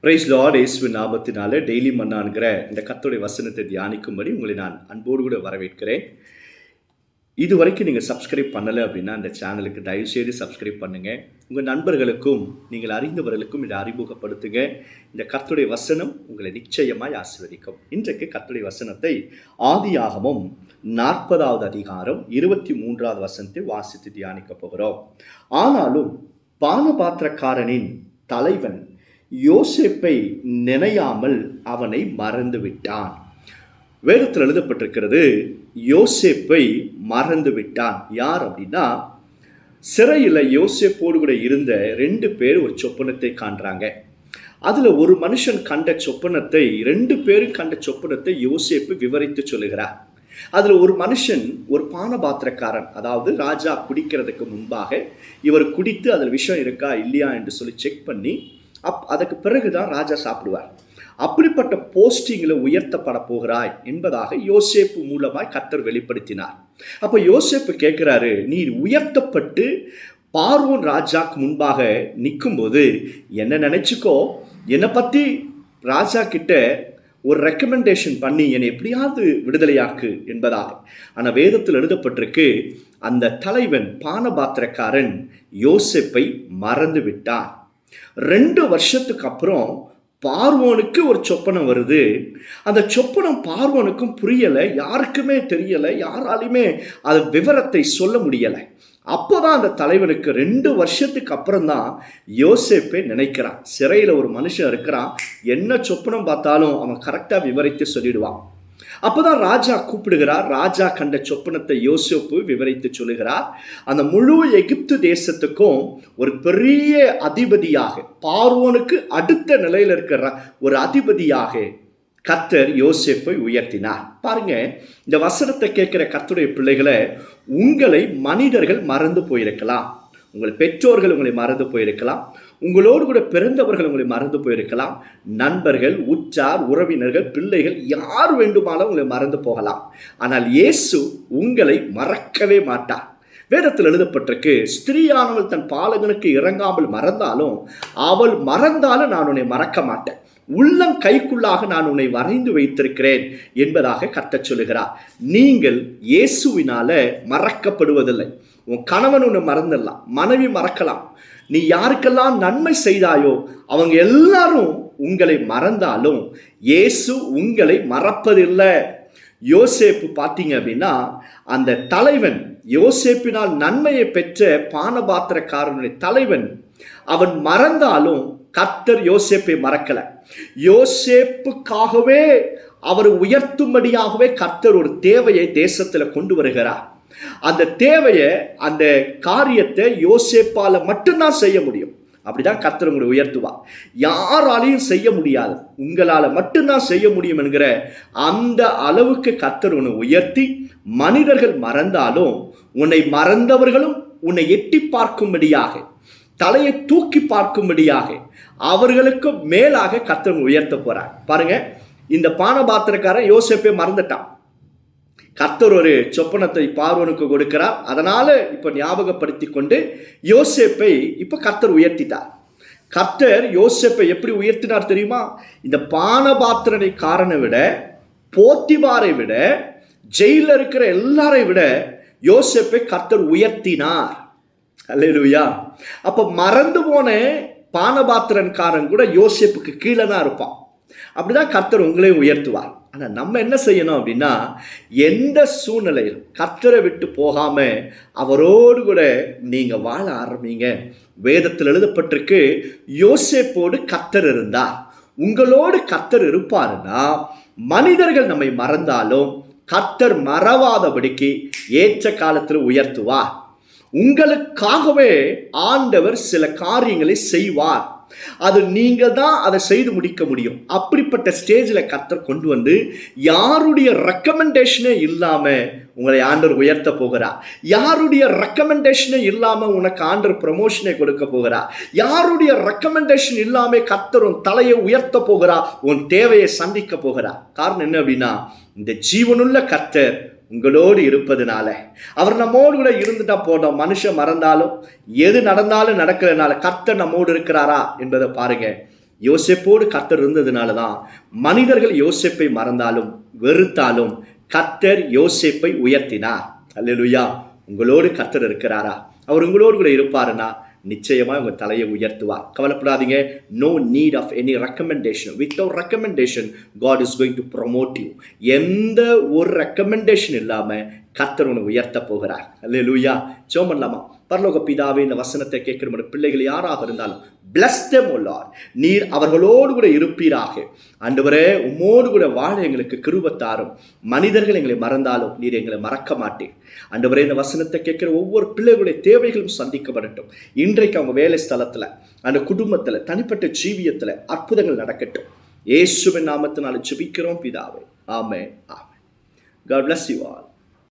Price Lord இயேசுவின் நாமத்தினால daily மன்னான்கிற இந்த கர்த்தருடைய வசனத்தை தியானிக்கும்படி உங்களை நான் அன்போடு கூட வரவேற்கிறேன். இது வரைக்கும் நீங்கள் சப்ஸ்கிரைப் பண்ணலை அப்படின்னா இந்த சேனலுக்கு தயவுசெய்து சப்ஸ்கிரைப் பண்ணுங்கள். உங்கள் நண்பர்களுக்கும் நீங்கள் அறிந்தவர்களுக்கும் இதை அறிமுகப்படுத்துங்க. இந்த கர்த்தருடைய வசனம் உங்களை நிச்சயமாய் ஆசீர்வதிக்கும். இன்றைக்கு கர்த்தருடைய வசனத்தை ஆதியாகமம் 40வது அதிகாரம் 23வது வசனத்தை வாசித்து தியானிக்க போகிறோம். ஆனாலும் பானபாத்திரக்காரனின் தலைவன் யோசேப்பை நினையாமல் அவனை மறந்து விட்டான். வேதத்தில் எழுதப்பட்டிருக்கிறது, யோசேப்பை மறந்து விட்டான். யார் அப்படின்னா, சிறையில் யோசேப்போடு கூட இருந்த 2 பேர் ஒரு சொப்பனத்தை காண்றாங்க. அதில் ஒரு மனுஷன் கண்ட சொப்பனத்தை 2 பேரும் கண்ட சொப்பனத்தை யோசேப்பு விவரித்து சொல்லுகிறார். அதில் ஒரு மனுஷன் ஒரு பானபாத்திரக்காரன், அதாவது ராஜா குடிக்கிறதுக்கு முன்பாக இவர் குடித்து அதில் விஷம் இருக்கா இல்லையா என்று சொல்லி செக் பண்ணி அதுக்கு பிறகுதான் ராஜா சாப்பிடுவார். அப்படிப்பட்ட போஸ்டிங்கில் உயர்த்தப்பட போகிறாய் என்பதாக யோசேப்பு மூலமாய் கர்த்தர் வெளிப்படுத்தினார். அப்போ யோசேப்பு கேட்கிறாரு, நீ உயர்த்தப்பட்டு பார்வோன் ராஜாக்கு முன்பாக நிற்கும்போது என்ன நினைச்சுக்கோ, என்னை பற்றி ராஜா கிட்ட ஒரு ரெக்கமெண்டேஷன் பண்ணி என்னை எப்படியாவது விடுதலையாக்கு என்பதாக. ஆனால் வேதத்தில் எழுதப்பட்டிருக்கு, அந்த தலைவன் பானபாத்திரக்காரன் யோசேப்பை மறந்து விட்டான். 2 வருஷத்துக்கு அப்புறம் பார்வோனுக்கு ஒரு சொப்பனம் வருது. அந்த சொப்பனம் பார்வோனுக்கும் புரியலை, யாருக்குமே தெரியலை, யாராலுமே அது விவரத்தை சொல்ல முடியலை. அப்போதான் அந்த தலைவனுக்கு 2 வருஷத்துக்கு அப்புறம் தான் யோசேப்பை நினைக்கிறான். சிறையில் ஒரு மனுஷன் இருக்கிறான், என்ன சொப்பனம் பார்த்தாலும் அவன் கரெக்டாக விவரித்து சொல்லிடுவான். அப்போதான் ராஜா கூப்பிடுகிறார். ராஜா கண்ட சொப்பனத்தை யோசேப்பு விவரித்து சொல்லுகிறார். அந்த முழு எகிப்து தேசத்துக்கும் ஒரு பெரிய அதிபதியாக, பார்வோனுக்கு அடுத்த நிலையில் இருக்கிற ஒரு அதிபதியாக கர்த்தர் யோசேப்பை உயர்த்தினார். பாருங்க, இந்த வசனத்தை கேட்கிற கர்த்தருடைய பிள்ளைகளை, உங்களை மனிதர்கள் மறந்து போயிருக்கலாம், உங்கள் பெற்றோர்கள் உங்களை மறந்து போயிருக்கலாம், உங்களோடு கூட பிறந்தவர்கள் உங்களை மறந்து போயிருக்கலாம், நண்பர்கள், உற்றார், உறவினர்கள், பிள்ளைகள், யார் வேண்டுமானாலும் உங்களை மறந்து போகலாம். ஆனால் இயேசு உங்களை மறக்கவே மாட்டார். வேதத்தில் எழுதப்பட்டிருக்கு, ஸ்திரீயானவள் தன் பாலகனுக்கு இறங்காமல் மறந்தாலும் அவள் மறந்தாலும் நான் உன்னை மறக்க மாட்டேன், உள்ளம் கைக்குள்ளாக நான் உன்னை வரைந்து வைத்திருக்கிறேன் என்பதாக கர்த்தர் சொல்லுகிறார். நீங்கள் இயேசுவினால மறக்கப்படுவதில்லை. உன் கணவன் உன்னை மறந்துடலாம், மனைவி மறக்கலாம், நீ யாருக்கெல்லாம் நன்மை செய்தாயோ அவங்க எல்லாரும் உங்களை மறந்தாலும் இயேசு உங்களை மறப்பதில்லை. யோசேப்பு பார்த்தீங்க அப்படின்னா, அந்த தலைவன் யோசேப்பினால் நன்மையை பெற்ற பானபாத்திரக்காரனுடைய தலைவன், அவன் மறந்தாலும் கர்த்தர் யோசேப்பை மறக்கல. யோசேப்புக்காகவே அவர் உயர்த்தும்படியாகவே கர்த்தர் ஒரு தேவையை தேசத்தில் கொண்டு வருகிறார். அந்த தேவையை, அந்த காரியத்தை யோசேப்பால மட்டும்தான் செய்ய முடியும். அப்படிதான் கர்த்தர் உங்களை உயர்த்துவார். யாராலையும் செய்ய முடியாது, உங்களால் மட்டும்தான் செய்ய முடியும் என்கிற அந்த அளவுக்கு கர்த்தர் உன்னை உயர்த்தி, மனிதர்கள் மறந்தாலும் உன்னை மறந்தவர்களும் உன்னை எட்டி பார்க்கும்படியாக, தலையை தூக்கி பார்க்கும்படியாக, அவர்களுக்கு மேலாக கர்த்தர் உயர்த்த போறார். பாருங்க, இந்த பானபாத்திரக்காரன் யோசேப்பை மறந்துட்டான். கர்த்தர் ஒரு சொப்பனத்தை பார்வோனுக்கு கொடுக்கிறார். அதனால இப்ப ஞாபகப்படுத்தி கொண்டு யோசேப்பை இப்ப கர்த்தர் உயர்த்திட்டார். கர்த்தர் யோசேப்பை எப்படி உயர்த்தினார் தெரியுமா? இந்த பானபாத்திரனை காரனை விட, போத்திபாரை விட, ஜெயில இருக்கிற எல்லாரையும் விட யோசேப்பை கர்த்தர் உயர்த்தினார். அல்லேலூயா. அப்ப மறந்து போன பானபாத்திரன்காரன் கூட யோசேப்புக்கு கீழே தான் இருப்பான். அப்படிதான் கர்த்தர் உங்களையும் உயர்த்துவார். ஆனால் நம்ம என்ன செய்யணும் அப்படின்னா, எந்த சூழ்நிலையில் கர்த்தரை விட்டு போகாம அவரோடு கூட நீங்க வாழ ஆரம்பிங்க. வேதத்தில் எழுதப்பட்டிருக்கு, யோசேப்போடு கர்த்தர் இருந்தார். உங்களோடு கர்த்தர் இருப்பாருன்னா, மனிதர்கள் நம்மை மறந்தாலும் கர்த்தர் மறவாதபடிக்கு ஏற்ற காலத்தில் உயர்த்துவார். உங்களுக்காகவே ஆண்டவர் சில காரியங்களை செய்வார். அது நீங்க தான் அதை செய்து முடிக்க முடியும். அப்படிப்பட்ட ஸ்டேஜில் கர்த்தர் கொண்டு வந்து, யாருடைய ரெக்கமெண்டேஷனே இல்லாம உங்களை ஆண்டவர் உயர்த்த போகிறார். யாருடைய ரெக்கமெண்டேஷனே இல்லாம உனக்கு ஆண்டவர் ப்ரமோஷனை கொடுக்க போகிறார். யாருடைய ரெக்கமெண்டேஷன் இல்லாம கர்த்தர் உன் தலையை உயர்த்த போகிறார், உன் தேவையை சந்திக்க போகிறார். காரணம் என்ன அப்படின்னா, இந்த ஜீவனுள்ள கர்த்தர் உங்களோடு இருப்பதுனால. அவர் நம்மோடு கூட இருந்துட்டா போட்டோம். மனுஷன் மறந்தாலும், எது நடந்தாலும் நடக்கிறதுனால கர்த்தர் நம்மோடு இருக்கிறாரா என்பதை பாருங்க. யோசேப்போடு கர்த்தர் இருந்ததுனால தான் மனிதர்கள் யோசேப்பை மறந்தாலும் வெறுத்தாலும் கர்த்தர் யோசேப்பை உயர்த்தினார். அல்லேலூயா. உங்களோடு கர்த்தர் இருக்கிறாரா? அவர் உங்களோடு கூட இருப்பாருன்னா நிச்சயமா உங்க தலையை உயர்த்துவார். கவலைப்படாதீங்க. No need of any recommendation. Without recommendation God is going to promote you. எந்த ஒரு ரெக்கமெண்டேஷன் இல்லாம கர்த்தர் உன்னை உயர்த்த போகிறார். அல்லேலூயா. ஜெபம் பண்ணலாமா? பரலோக பிதாவே, இந்த வசனத்தை கேட்கிற பிள்ளைகள் யாராக இருந்தாலும் bless them, O Lord. நீர் அவர்களோடு கூட இருப்பீராக. ஆண்டவரே, உம்மோடு கூட வாழ எங்களுக்கு கிருபை தாரும். மனிதர்கள் எங்களை மறந்தாலும் நீர் எங்களை மறக்க மாட்டீர். ஆண்டவரே, இந்த வசனத்தை கேட்கிற ஒவ்வொரு பிள்ளைகளுடைய தேவைகளும் சந்திக்கப்படட்டும். இன்றைக்கு அவங்க வேலை ஸ்தலத்துல, அந்த குடும்பத்துல, தனிப்பட்ட ஜீவியத்துல அற்புதங்கள் நடக்கட்டும். இயேசுவின் நாமத்தினால ஜெபிக்கிறோம் பிதாவே. ஆமென். ஆமென். God bless you all.